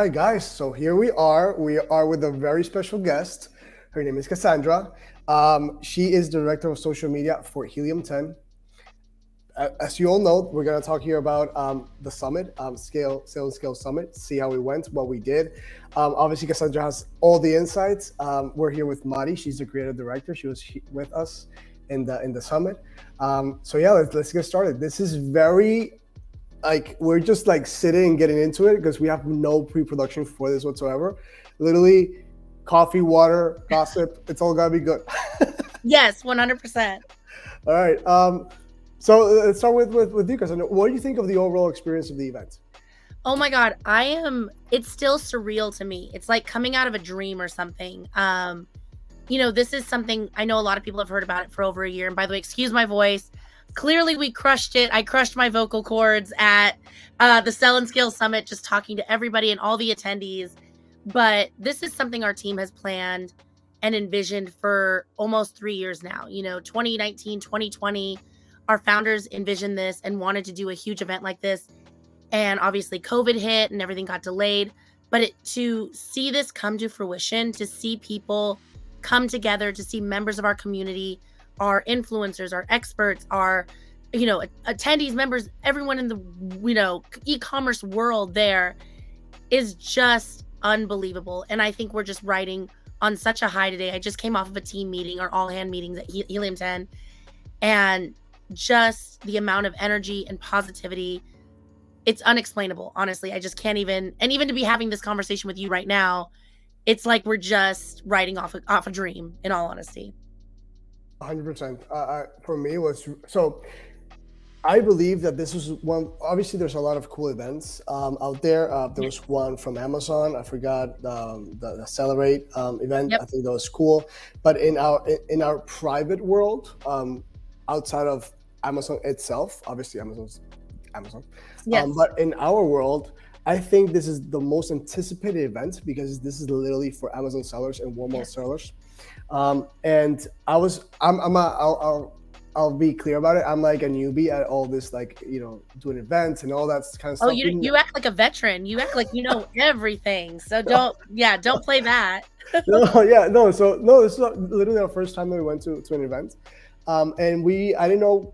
right, guys. So here we are. We are with a very special guest. Her name is Cassandra. She is director of social media for Helium 10. As you all know, we're going to talk here about the summit, Sale and Scale Summit, see how we went, what we did. Obviously, Cassandra has all the insights. We're here with Mari. She's the creative director. She was with us in the summit. So yeah, let's get started. This is very we're just like sitting and getting into it because we have no pre-production for this whatsoever. Literally, coffee, water, gossip. It's all gotta be good. Yes, 100%. All right. So let's start with you, because what do you think of the overall experience of the event? Oh my God, it's still surreal to me. It's like coming out of a dream or something. This is something I know a lot of people have heard about it for over a year. And by the way, excuse my voice. Clearly we crushed it. I crushed my vocal cords at the Sell and Scale Summit, just talking to everybody and all the attendees. But this is something our team has planned and envisioned for almost 3 years now. 2019, 2020, our founders envisioned this and wanted to do a huge event like this. And obviously COVID hit and everything got delayed. But to see this come to fruition, to see people come together, to see members of our community, our influencers, our experts, our, attendees, members, everyone in the, e-commerce world there is just unbelievable. And I think we're just riding on such a high today. I just came off of a team meeting, our all hand meetings at Helium 10, and just the amount of energy and positivity, it's unexplainable. Honestly, I just can't even to be having this conversation with you right now, it's like we're just riding off a dream, in all honesty. 100%. For me, was so. I believe that this was one. Obviously, there's a lot of cool events out there. There was one from Amazon. I forgot the Celebrate event. Yep. I think that was cool. But in our private world, outside of Amazon itself, obviously Amazon's Amazon. Yes. But in our world, I think this is the most anticipated event because this is literally for Amazon sellers and Walmart sellers. And I'll be clear about it. I'm like a newbie at all this, doing events and all that kind of stuff. Oh, you act like a veteran. You act like you know everything. So don't play that. No, this is literally our first time that we went to an event. And I didn't know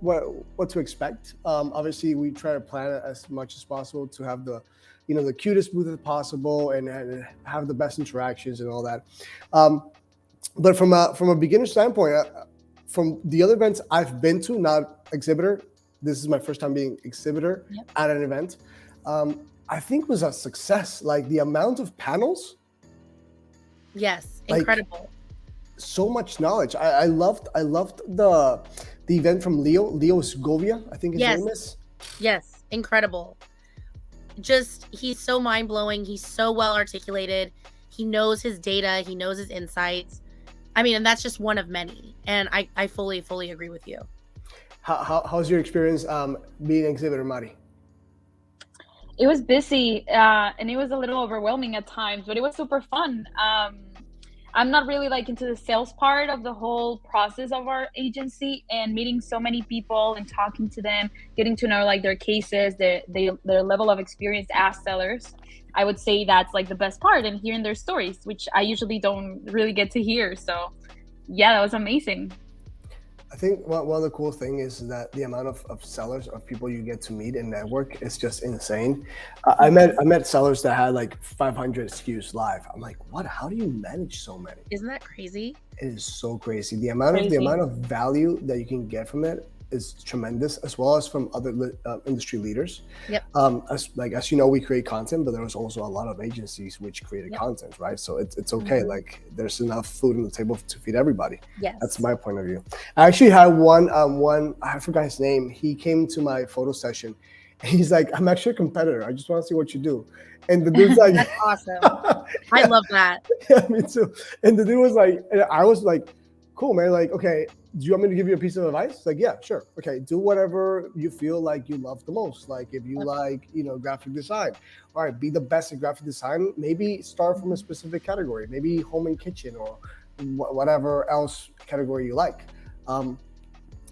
what to expect. Obviously, we try to plan it as much as possible to have the cutest booth as possible and have the best interactions and all that. But from a beginner standpoint, from the other events I've been to, not exhibitor, this is my first time being exhibitor at an event. I think was a success. Like the amount of panels. Yes, incredible. So much knowledge. I loved the event from Leo Segovia, I think his name is. Yes, incredible. Just, he's so mind-blowing. He's so well articulated. He knows his data. He knows his insights. I mean, and that's just one of many. And I fully agree with you. How's your experience being an exhibitor, Mari? It was busy and it was a little overwhelming at times, but it was super fun. I'm not really into the sales part of the whole process of our agency, and meeting so many people and talking to them, getting to know their cases, their level of experience as sellers. I would say that's the best part, and hearing their stories, which I usually don't really get to hear. So yeah, that was amazing. I think one of the cool things is that the amount of sellers, of people you get to meet and network is just insane. I met sellers that had 500 SKUs live. I'm like, what? How do you manage so many? Isn't that crazy? It is so crazy. The amount of value that you can get from it is tremendous, as well as from other industry leaders. Yep. As you know, we create content, but there was also a lot of agencies which created content, right? So it's okay. Mm-hmm. There's enough food on the table to feed everybody. Yes. That's my point of view. I actually had one I forgot his name. He came to my photo session. He's like, I'm actually a competitor. I just want to see what you do. And the dude's like, that's awesome. I love that. Yeah, me too. And the dude was like, I was like, cool, man. Okay, do you want me to give you a piece of advice? Yeah, sure. Okay, do whatever you feel like you love the most. If you like, graphic design, all right, be the best at graphic design. Maybe start from a specific category, maybe home and kitchen or whatever else category you like.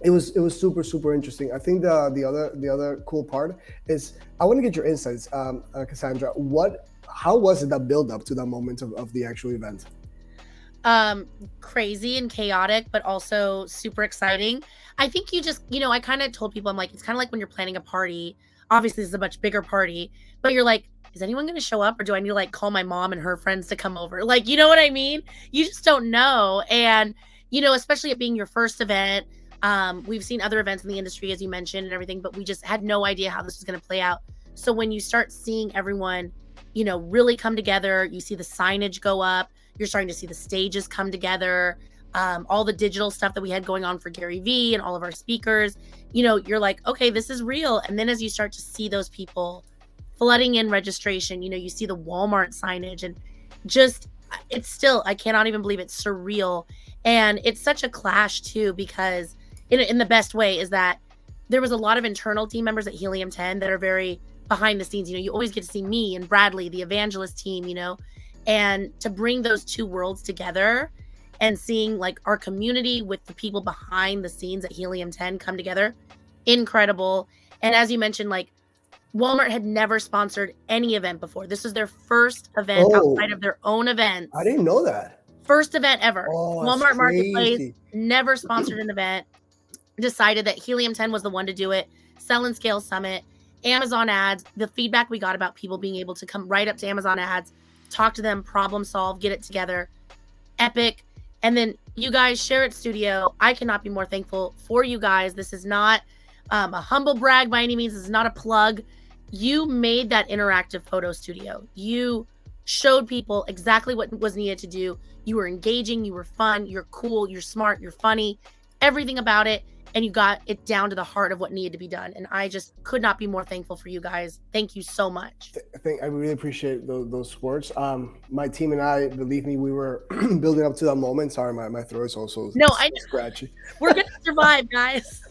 It was super, super interesting. I think the other cool part is I want to get your insights, Cassandra. how was it, that build up to that moment of the actual event? Crazy and chaotic, but also super exciting. I think you just, I kind of told people, I'm like, it's kind of like when you're planning a party. Obviously, this is a much bigger party, but you're like, is anyone going to show up, or do I need to like call my mom and her friends to come over? Like, you know what I mean? You just don't know. And, especially it being your first event, we've seen other events in the industry, as you mentioned, and everything, but we just had no idea how this was going to play out. So when you start seeing everyone, really come together, you see the signage go up, you're starting to see the stages come together, all the digital stuff that we had going on for Gary Vee and all of our speakers, you're like, okay, this is real. And then as you start to see those people flooding in registration, you see the Walmart signage, and just, it's still, I cannot even believe it's surreal. And it's such a clash too, because in the best way is that there was a lot of internal team members at Helium 10 that are very behind the scenes. You always get to see me and Bradley, the evangelist team, and to bring those two worlds together and seeing like our community with the people behind the scenes at Helium 10 come together, incredible. And as you mentioned, like Walmart had never sponsored any event before. This was their first event outside of their own events. I didn't know that. First event ever. Walmart Marketplace crazy. never sponsored an event. Decided that Helium 10 was the one to do it. Sell and Scale Summit, Amazon ads. The feedback we got about people being able to come right up to Amazon ads, talk to them, problem solve, get it together. Epic. And then you guys, Share It Studio. I cannot be more thankful for you guys. This is not a humble brag by any means. This is not a plug. You made that interactive photo studio. You showed people exactly what was needed to do. You were engaging. You were fun. You're cool. You're smart. You're funny. Everything about it. And you got it down to the heart of what needed to be done. And I just could not be more thankful for you guys. Thank you so much. I really appreciate those words. My team and I, believe me, we were building up to that moment. Sorry, my throat is also scratchy. We're gonna survive, guys.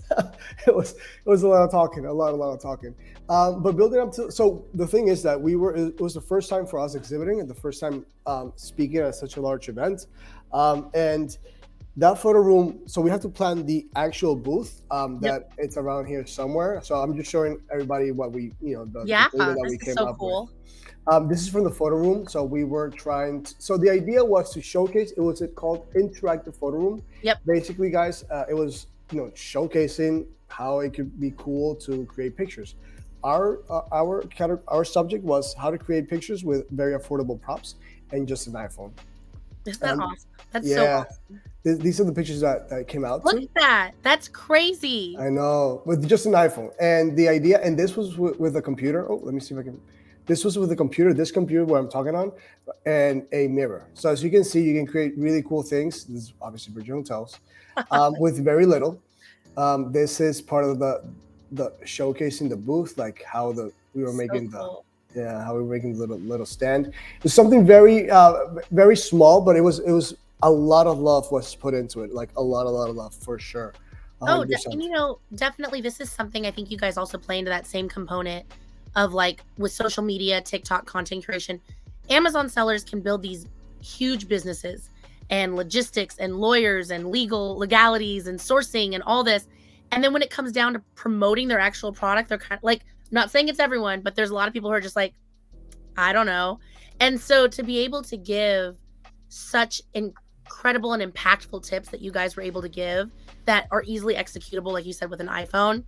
It was a lot of talking, a lot of talking. But building up to, so the thing is that it was the first time for us exhibiting and the first time speaking at such a large event, and that photo room, so we have to plan the actual booth that it's around here somewhere. So I'm just showing everybody what we, the data that we came up with. This is from the photo room. So we were so the idea was to showcase, it was called Interactive Photo Room. Yep. Basically, guys, it was, showcasing how it could be cool to create pictures. Our subject was how to create pictures with very affordable props and just an iPhone. Isn't that awesome? That's so awesome. These are the pictures that came out. Look at that. That's crazy. I know, with just an iPhone. And the idea, and this was with a computer. Oh, let me see if I can. This was with a computer, this computer where I'm talking on, and a mirror. So as you can see, you can create really cool things. This is obviously Virgin Hotels with very little. This is part of the showcasing the booth, like how we were making cool. How we were making the little stand. It was something very very small, but it was a lot of love was put into it, like a lot of love for sure. 100%. Oh, definitely this is something I think you guys also play into that same component of like with social media, TikTok content creation. Amazon sellers can build these huge businesses and logistics and lawyers and legalities and sourcing and all this. And then when it comes down to promoting their actual product, they're kind of like, not saying it's everyone, but there's a lot of people who are just like, I don't know. And so to be able to give such incredible and impactful tips that you guys were able to give that are easily executable, like you said, with an iPhone,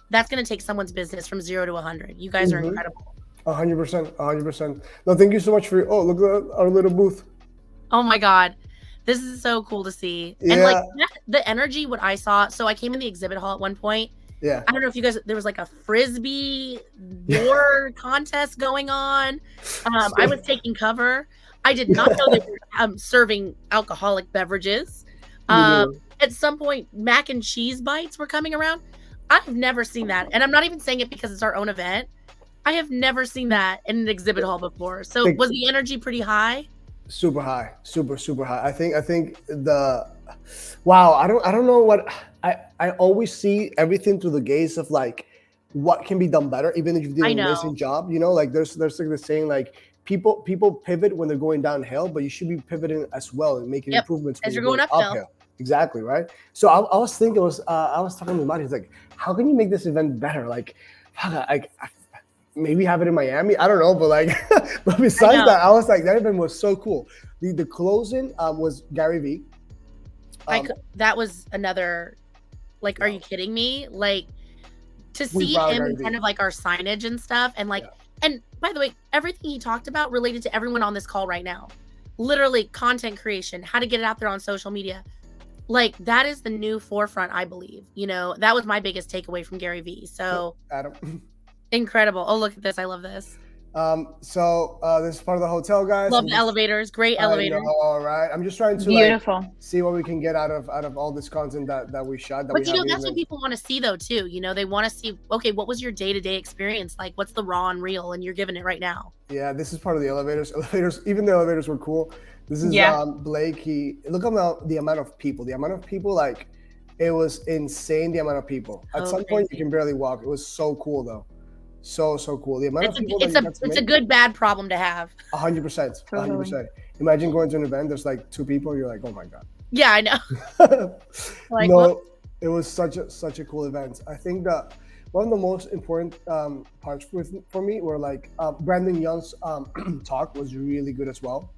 that's going to take someone's business from 0 to 100. You guys are incredible. 100%. No, thank you so much for look at our little booth. Oh my God. This is so cool to see. Yeah. And like the energy, what I saw. So I came in the exhibit hall at one point. Yeah. I don't know if you guys, there was like a Frisbee war contest going on. I was taking cover. I did not know they were serving alcoholic beverages. At some point, mac and cheese bites were coming around. I've never seen that. And I'm not even saying it because it's our own event. I have never seen that in an exhibit hall before. So was the energy pretty high? Super high, super high. I think wow. I don't know what I always see everything through the gaze of like what can be done better, even if you did an amazing job. Like there's like the saying like people pivot when they're going downhill, but you should be pivoting as well and making improvements as you're going uphill. Exactly, right. So I was thinking, I was talking to Marty. He's like, how can you make this event better? Like, maybe have it in Miami. I don't know, but like, but besides that, I was like, that event was so cool. The closing was Gary V. That was another, like, are you kidding me? Like, to see him in front of like our signage and stuff, and like, and by the way, everything he talked about related to everyone on this call right now. Literally, content creation, how to get it out there on social media. Like, that is the new forefront, I believe. You know, that was my biggest takeaway from Gary V. So, Adam. Incredible. Oh, look at this. I love this. So this is part of the hotel, guys. Love the elevators. Great elevators. All right. I'm just trying to beautiful see what we can get out of all this content that we shot. But you know, that's what people want to see though too. You know, they want to see, okay, what was your day-to-day experience like? What's the raw and real? And you're giving it right now. Yeah, this is part of the elevators. Even the elevators were cool. This is Blake. Look at the amount of people. Like, it was insane. The amount of people. At some point, you can barely walk. It was so cool though. So cool. The amount of people. It's a good bad problem to have. 100%. 100%. Imagine going to an event. There's like 2 people. You're like, oh my god. Yeah, I know. Like, no, it was such a cool event. I think that one of the most important parts for me were like Brandon Young's talk was really good as well.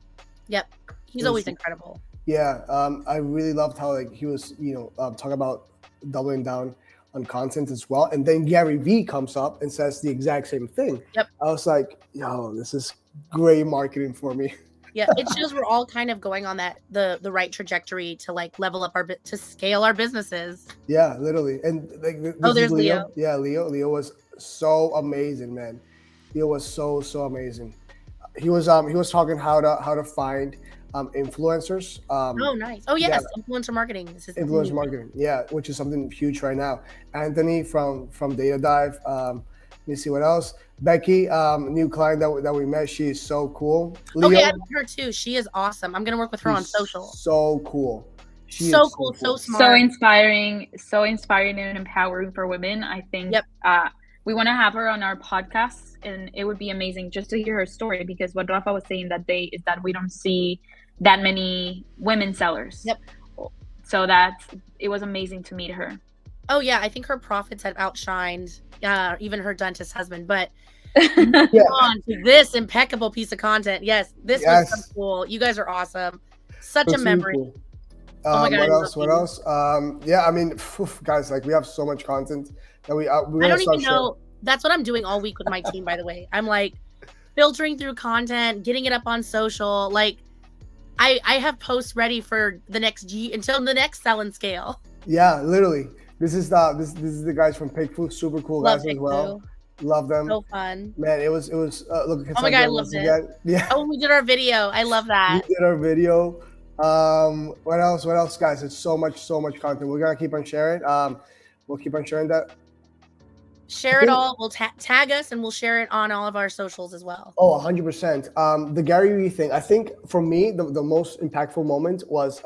Yep, he's always incredible. Yeah, I really loved how like he was, talking about doubling down on content as well. And then Gary V comes up and says the exact same thing. Yep. I was like, yo, this is great marketing for me. Yeah, it shows we're all kind of going on the right trajectory to like level up to scale our businesses. Yeah, literally. And like, there's Leo. Yeah, Leo was so amazing, man. Leo was so amazing. He was talking how to find influencers. Oh, nice. Oh, yes, influencer marketing. Influencer marketing, yeah, which is something huge right now. Anthony from Data Dive. Let me see what else. Becky, new client that we met. She's so cool. Leo, okay, I met her too. She is awesome. I'm gonna work with her on social. So cool. So cool. So smart. So inspiring and empowering for women. I think we want to have her on our podcast, and it would be amazing just to hear her story, because what Rafa was saying that day is that we don't see that many women sellers. Yep. So it was amazing to meet her. Oh yeah, I think her profits have outshined even her dentist husband. But on to this impeccable piece of content. Yes, this was so cool. You guys are awesome. Such a memory. Cool. Oh my God, what else? I mean, guys, like, we have so much content that we I don't even know. That's what I'm doing all week with my team, by the way. I'm like filtering through content, getting it up on social. Like, I have posts ready for the next until the next Sell and Scale. Yeah, literally. This is the guys from Pigfoo, super cool guys as well. Love them. So fun. Man, it was look at oh my God, I loved it. Yeah. Oh, we did our video. I love that. We did our video. What else, guys? It's so much content. We're gonna keep on sharing. We'll keep on sharing that. Share it all. We'll tag us, and we'll share it on all of our socials as well. Oh, 100%. The Gary Vee thing. I think for me, the most impactful moment was,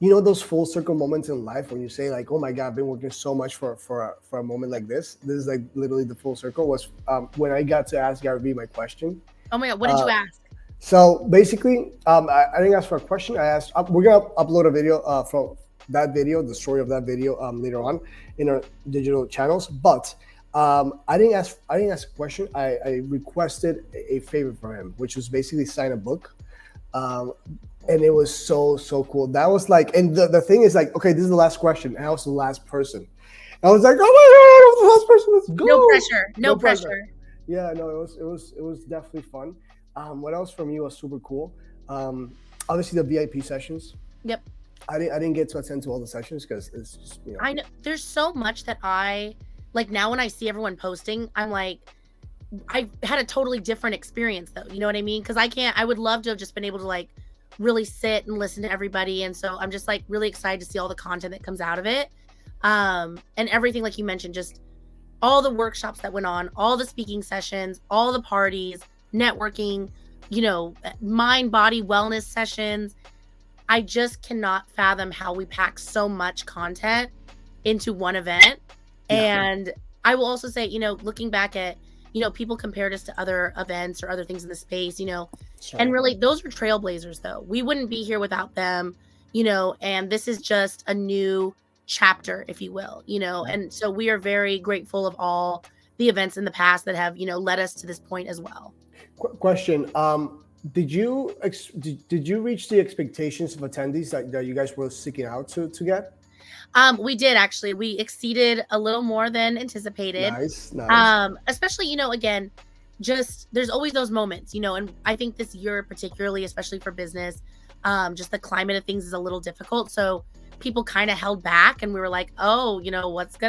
those full circle moments in life when you say like, oh my God, I've been working so much for a moment like this. This is like literally the full circle was when I got to ask Gary Vee my question. Oh my God, what did you ask? So basically, I didn't ask for a question. I asked, we're gonna upload a video from that video, the story of that video later on in our digital channels. But I didn't ask a question. I requested a favor from him, which was basically sign a book. And it was so cool. That was like, and the thing is like, okay, this is the last question. And I was the last person. I was like, oh my God, I was the last person. Let's go. No pressure. Yeah, no, it was definitely fun. What else from you was super cool? Obviously the VIP sessions. Yep. I didn't get to attend to all the sessions because it's just, I know there's so much that I like now when I see everyone posting, I'm like, I had a totally different experience though. You know what I mean? Because I would love to have just been able to like really sit and listen to everybody. And so I'm just like really excited to see all the content that comes out of it. And everything, like you mentioned, just all the workshops that went on, all the speaking sessions, all the parties, networking, mind, body, wellness sessions. I just cannot fathom how we pack so much content into one event. Yeah. And I will also say, looking back at, people compared us to other events or other things in the space, sure. And really those were trailblazers though. We wouldn't be here without them, and this is just a new chapter, if you will, and so we are very grateful of all the events in the past that have, led us to this point as well. Question. Did you reach the expectations of attendees that you guys were seeking out to get? We did actually. We exceeded a little more than anticipated. Nice. Especially, again, just there's always those moments, and I think this year particularly, especially for business, just the climate of things is a little difficult. So people kind of held back and we were like, oh, what's the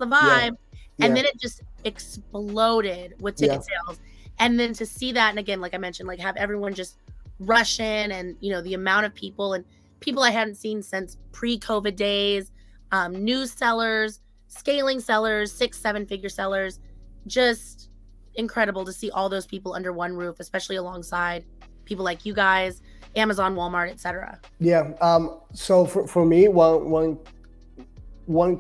vibe? Yeah. And then it just exploded with ticket sales. And then to see that, and again, like I mentioned, like have everyone just rush in and, the amount of people and people I hadn't seen since pre-COVID days, new sellers, scaling sellers, 6-7 figure sellers, just incredible to see all those people under one roof, especially alongside people like you guys, Amazon, Walmart, etc. Yeah. So for me, one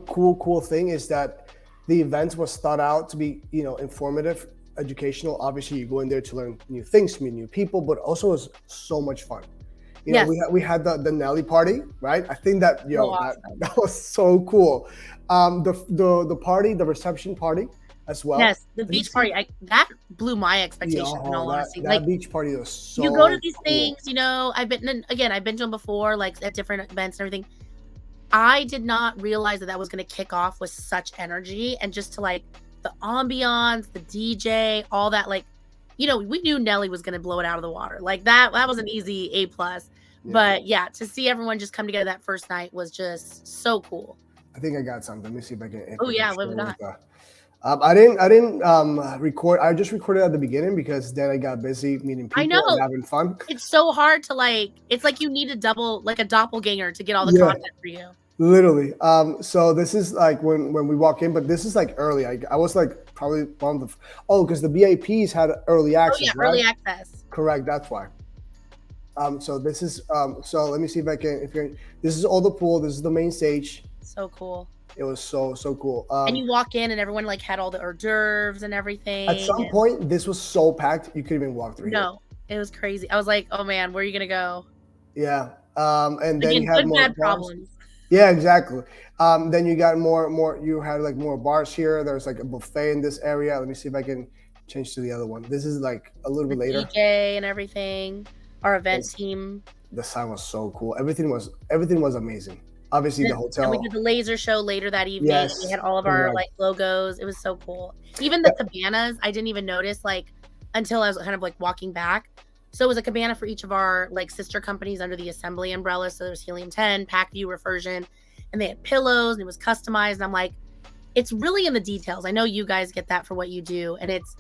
cool thing is that the event was thought out to be, informative, educational. Obviously, you go in there to learn new things, meet new people, but also it was so much fun. Yes. We had the Nelly party, right? I think that awesome. that was so cool. The party, the reception party as well. Yes, the beach party. That blew my expectations. In all honesty, that beach party was so. You go to these cool. things, I've been to them before, like at different events and everything. I did not realize that was going to kick off with such energy and just to like the ambiance, the DJ, all that. Like, we knew Nelly was going to blow it out of the water. Like that was an easy A+. Yeah. But yeah, to see everyone just come together that first night was just so cool. I think I got something. Let me see if I can. Oh yeah, what we got? I didn't record. I just recorded at the beginning because then I got busy meeting people and having fun. It's so hard to it's like you need a doppelganger to get all the content for you. Literally. So this is like when we walk in, but this is like early. I was like probably one of the because the VIPs had early access. Oh yeah, early access. Correct. That's why. So this is so let me see if I can. This is all the pool. This is the main stage. So cool. It was so cool. And you walk in and everyone like had all the hors d'oeuvres and everything. At some point, this was so packed you couldn't even walk through. No, it was crazy. I was like, oh man, where are you gonna go? Yeah. And then you had more bad problems. Yeah, exactly. Then you got more. You had like more bars here. There's like a buffet in this area. Let me see if I can change to the other one. This is like a little bit later. DJ and everything. Our event team. The sound was so cool. Everything was amazing. Obviously, the hotel. And we did the laser show later that evening. Yes, we had all of our like logos. It was so cool. Even the cabanas, I didn't even notice until I was kind of like walking back. So it was a cabana for each of our like sister companies under the Assembly umbrella. So there was Helium 10, Packview, Reversion, and they had pillows and it was customized. And I'm like, it's really in the details. I know you guys get that for what you do, and it's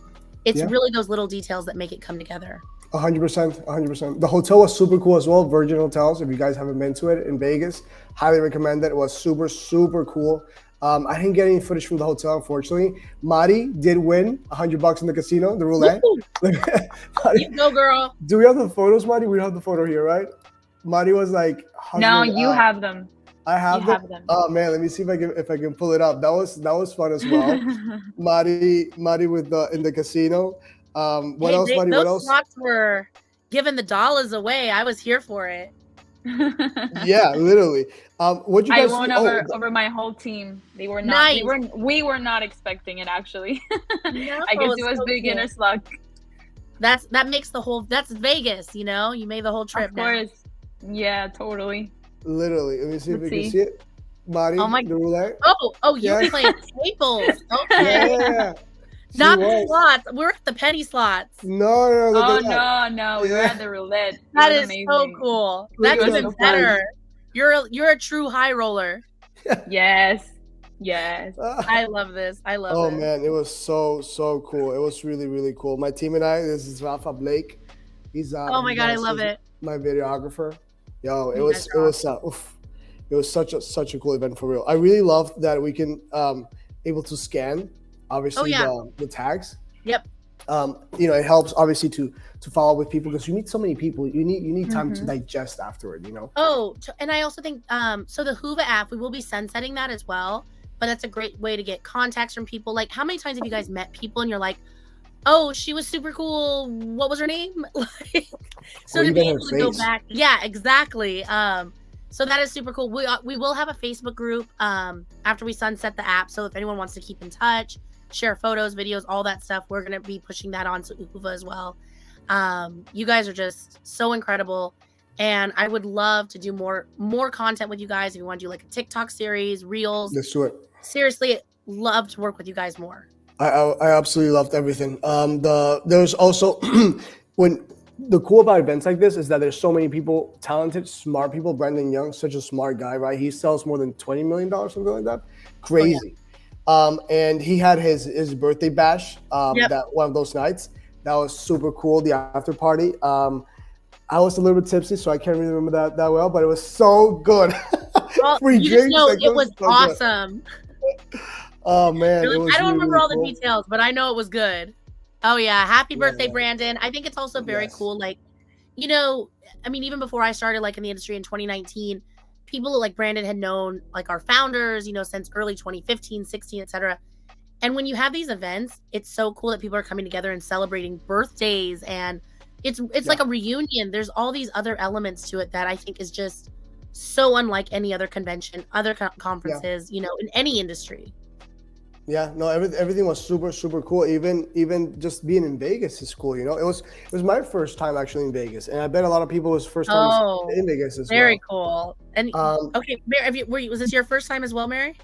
really those little details that make it come together. 100%. The hotel was super cool as well. Virgin Hotels. If you guys haven't been to it in Vegas, highly recommend it. It was super cool. I didn't get any footage from the hotel, unfortunately. Mari did win $100 in the casino, the roulette. You go, girl. Do we have the photos, Mari? We have the photo here, right? Mari was like, no, you have them. I have them. Oh man, let me see if I can pull it up. That was fun as well. Mari with in the casino. What else, Mari? What else? Those slots were giving the dollars away. I was here for it. Yeah, literally. What you guys? I won over my whole team. They were not. Nice. We were not expecting it actually. No, I guess it was so beginner's luck. That makes the whole. That's Vegas. You made the whole trip. Of course. Now. Yeah, totally. Literally. Let me see if we can see it. Mari, the roulette. Oh, you're playing tables. Okay. Yeah. Not the slots. We're at the penny slots. No. No. We were at the roulette. That is amazing. So cool. That's even better. You're a true high roller. Yes. I love this. Oh man, it was so cool. It was really cool. My team and I. This is Rafa Blake. He's oh my god, I love it. My videographer. Yo, it was such a cool event for real. I really loved that we can able to scan. Obviously, the tags. Yep. It helps obviously to follow with people because you meet so many people. You need time to digest afterward. Oh, and I also think so. The Hoova app, we will be sunsetting that as well. But that's a great way to get contacts from people. Like, how many times have you guys met people and you're like, oh, she was super cool. What was her name? So to be able to go back, yeah, exactly. So that is super cool. We will have a Facebook group after we sunset the app. So if anyone wants to keep in touch. share photos, videos, all that stuff. We're going to be pushing that on to Uva as well. You guys are just so incredible. And I would love to do more content with you guys. If you want to do like a TikTok series, Reels. Let's do it. Seriously, love to work with you guys more. I absolutely loved everything. There's also when the cool about events like this is that there's so many people, talented, smart people. Brandon Young, such a smart guy, right? He sells more than $20 million, something like that. Crazy. Oh, yeah. And he had his birthday bash that one of those nights. That was super cool. The after party. I was a little bit tipsy, so I can't really remember that well, but it was so good. Well, Free you drinks. just know it was so awesome. Oh man, really, I don't remember really all cool. the details, but I know it was good. Oh yeah, happy birthday, Brandon. I think it's also very cool. Like, you know, I mean, even before I started like in the industry in 2019, people like Brandon had known like our founders, you know, since early 2015, 16, etc. And when you have these events, it's so cool that people are coming together and celebrating birthdays, and it's like a reunion. There's all these other elements to it that I think is just so unlike any other convention, other conferences, you know, in any industry. Yeah, no, everything was super cool. Even just being in Vegas is cool. You know, it was my first time actually in Vegas, and I bet a lot of people was first time in Vegas as well. Very cool. And okay, Mary, was this your first time as well, Mary?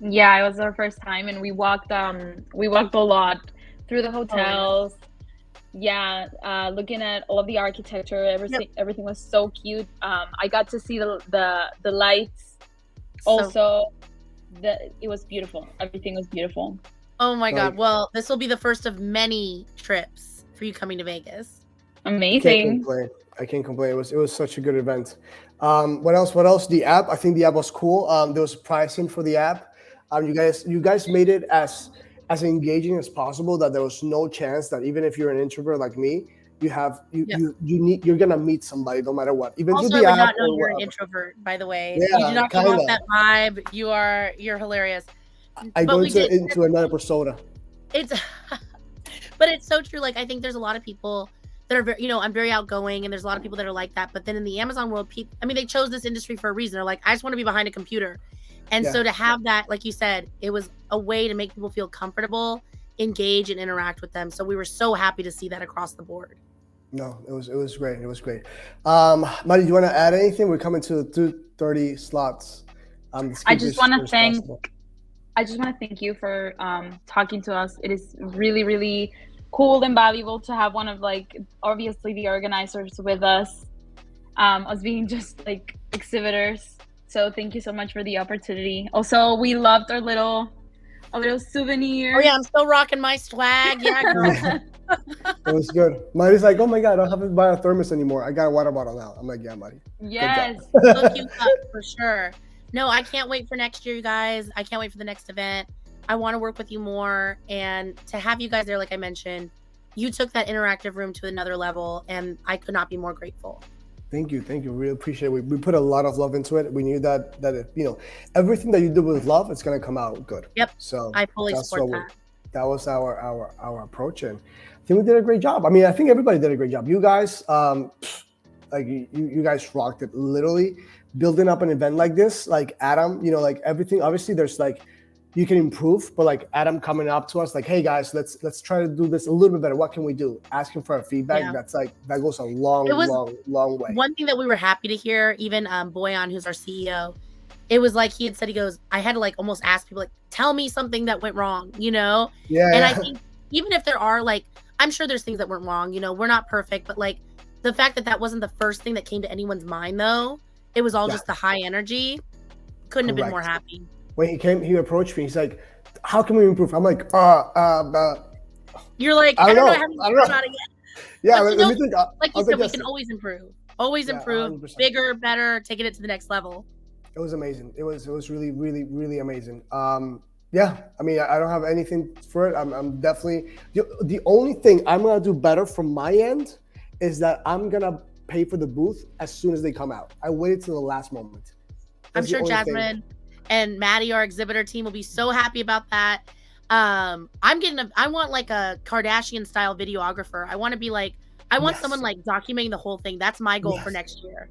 Yeah, it was our first time, and we walked a lot through the hotels. Looking at all of the architecture, everything was so cute. I got to see the lights. Also, it was beautiful. Everything was beautiful. Oh my God! Well, this will be the first of many trips for you coming to Vegas. Amazing. I can't complain. It was such a good event. What else? The app. I think the app was cool. There was pricing for the app. You guys made it as engaging as possible. That there was no chance that even if you're an introvert like me, you're gonna meet somebody no matter what. Even also, through the I would app. not know you're an introvert, by the way. Yeah, you do not come off that vibe. You're hilarious. I go into another persona. But it's so true. Like, I think there's a lot of people that are very, you know, I'm very outgoing, and there's a lot of people that are like that. But then in the Amazon world, they chose this industry for a reason. They're like, I just want to be behind a computer. And so to have that, like you said, it was a way to make people feel comfortable, engage, and interact with them. So we were so happy to see that across the board. No, it was great. It was great. Mari, do you want to add anything? We're coming to 2:30 slots. I just want to thank you for talking to us. It is really, really cool and valuable to have one of, like, obviously the organizers with us, us being just like exhibitors. So thank you so much for the opportunity. Also, we loved our little souvenir. Oh yeah, I'm still rocking my swag. Yeah, girl. It was good. Mari's like, oh my God, I don't have to buy a thermos anymore. I got a water bottle now. I'm like, yeah, Mari. Yes. Look you up for sure. No, I can't wait for next year, you guys. I can't wait for the next event. I want to work with you more, and to have you guys there, like I mentioned, you took that interactive room to another level, and I could not be more grateful. Thank you. Really appreciate it. We put a lot of love into it. We knew that you know, everything that you do with love, it's gonna come out good. Yep. So I fully support that. That was our approach, and I think we did a great job. I mean, I think everybody did a great job. You guys, like you guys rocked it. Literally building up an event like this, like Adam, you know, like everything. Obviously, there's like you can improve, but like Adam coming up to us, like, hey guys, let's try to do this a little bit better. What can we do? Asking for our feedback. Yeah. That goes a long way. One thing that we were happy to hear, even Boyan, who's our CEO, it was like he goes, I had to like almost ask people, like, tell me something that went wrong, you know? Yeah. And I think even if there are, like, I'm sure there's things that went wrong, you know, we're not perfect, but like the fact that wasn't the first thing that came to anyone's mind, though, it was all just the high energy. Couldn't have been more happy. When he approached me, he's like, how can we improve? I'm like, you're like, I don't know. I haven't about it yet. Yeah, let me think. Like you said, we can always improve. Always improve. 100%. Bigger, better, taking it to the next level. It was amazing. It was really, really, really amazing. Yeah, I mean, I don't have anything for it. I'm definitely, the only thing I'm going to do better from my end is that I'm going to pay for the booth as soon as they come out. I waited till the last moment. I'm sure Jasmine and Maddie, our exhibitor team, will be so happy about that. I want like a Kardashian style videographer. I want to be like, I want someone like documenting the whole thing. That's my goal for next year.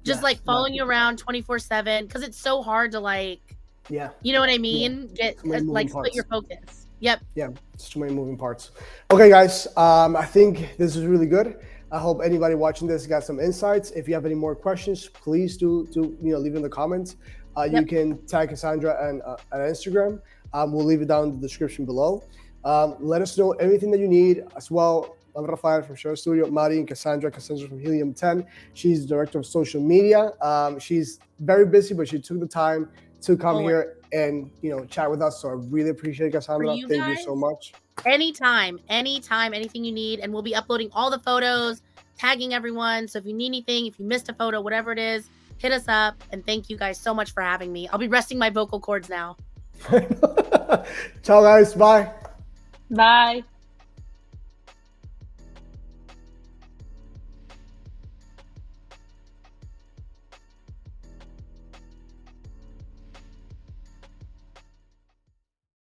Just like following you around 24/7, because it's so hard to like, you know what I mean? Get like split your focus. Yep. Yeah, it's too many moving parts. Okay, guys, I think this is really good. I hope anybody watching this got some insights. If you have any more questions, please do leave in the comments. You can tag Cassandra and at Instagram. We'll leave it down in the description below. Let us know everything that you need as well. I'm Rafael from Show Studio, Mari and Cassandra from Helium 10. She's director of social media. She's very busy, but she took the time to come here and chat with us. So I really appreciate it, Cassandra. Thank you so much. Anytime, anything you need, and we'll be uploading all the photos, tagging everyone. So if you need anything, if you missed a photo, whatever it is, hit us up. And thank you guys so much for having me. I'll be resting my vocal cords now. Ciao, guys. Bye. Bye.